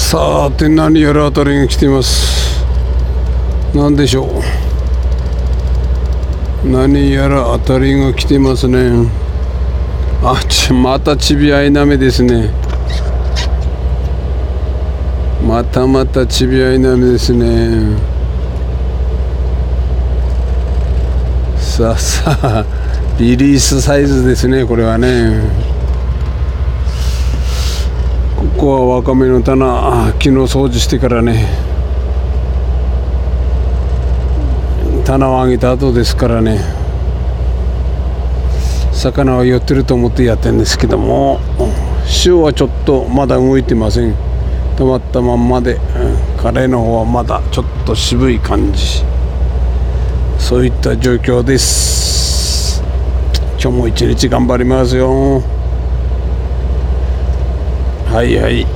さて何やら当たりが来ています。何でしょう。何やら当たりが来てますね。またちびあいなめですね。またちびあいなめですね。さあリリースサイズですね、これはね。ここはワカメの棚、昨日掃除してからね、棚を上げた後ですからね、魚は寄ってると思ってやってるんですけども、潮はちょっとまだ動いてません。止まったまんまで、カレーの方はまだちょっと渋い感じ、そういった状況です。今日も一日頑張りますよ。はいはい。